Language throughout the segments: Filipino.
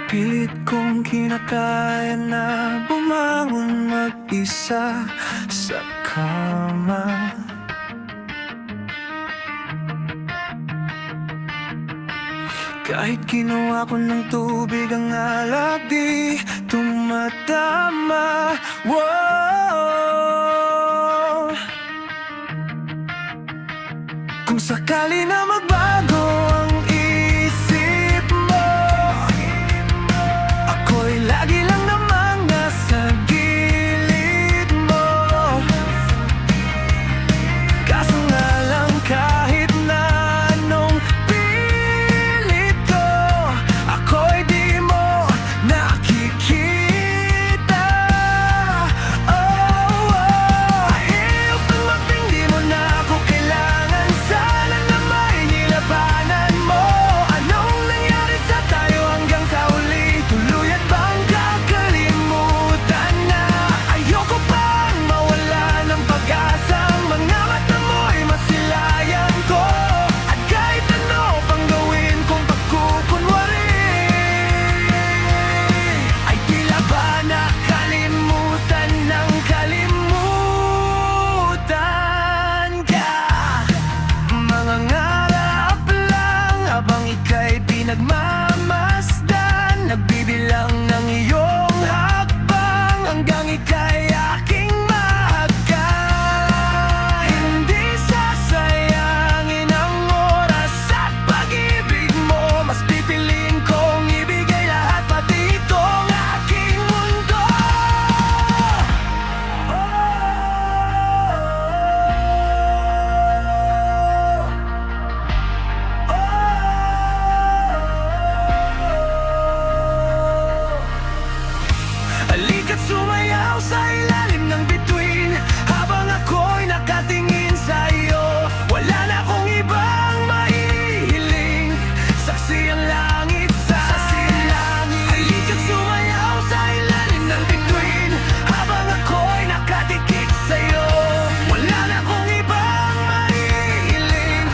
Pilit kong kinakaya na bumangon mag-isa sa kama. Kahit ginawa ko ng tubig ang alak, di tumatama. Wow! Kung sakali na magbago ang isip mo, ako'y lagi lang namang nasa gilid mo. Kaso nga lang kahit na anong pilit ko, ako'y di mo nakikita. Oh, oh. Iyong pangmaping di mo na ako kailangan. Sana na may nilabanan mo. Anong nangyari sa tayo hanggang sa huli? Tuluyan bang kakalimutan na? Ayoko pang mawala ng pag-asang mga mata mo'y masilayan ko. At kahit ano pang gawin kong pagkukunwari, ay tila ba nakalimutan ng kalimutan ka. Mga ngarap lang habang ika'y pinagmamasdan, nagbibilang ng iyong hakbang hanggang ika'y aking mahagkan. Hindi sasayangin ang oras at pag-ibig mo. Mas pipiliin kong ibigay lahat, pati itong aking mundo. Halika't sumayaw sa ilalim ng bituin habang ako'y nakatingin sa'yo. Wala na akong ibang mahihiling, saksi ang langit sa langit. Halika't sumayaw sa ilalim ng bituin habang ako'y nakatikit sa'yo. Wala na akong ibang mahihiling,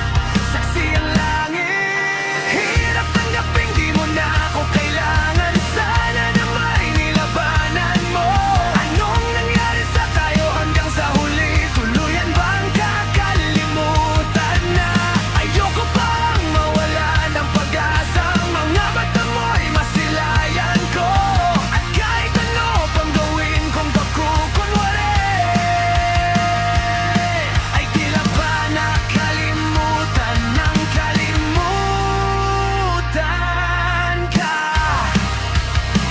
saksi ang langit. Hirap tanggapin di mo na ako kailangan. Sana na may nilabanan mo. Anong nangyari sa tayo hanggang sa huli? Tuluyan bang kakalimutan na? Ayoko pang mawala ng pag-asa. Mga mata mo'y masilayan ko. At kahit ano pang gawin kong pagkukunwari, ay tila ba nakalimutan ng kalimutan ka.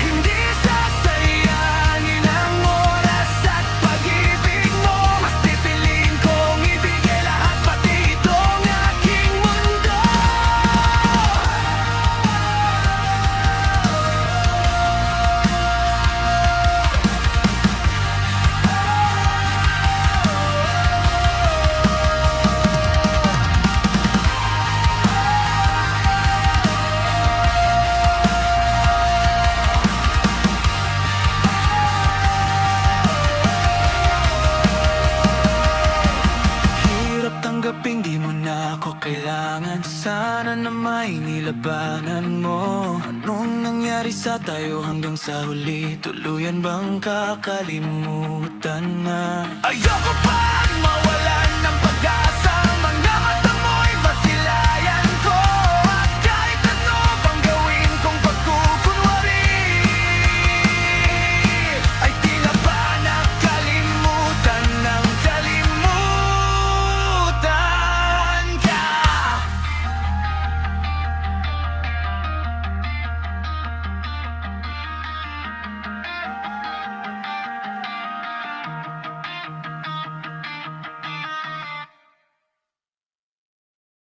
Hindi sasayangin ang oras at pag-ibig mo. Mas pipiliin kong ibigay lahat, pati itong aking mundo. Hirap tanggapin di mo na ako kailangan. Sana na may nilabanan mo. Anong nangyari sa tayo hanggang sa huli? Tuluyan bang kakalimutan na? Ayoko pang mawalan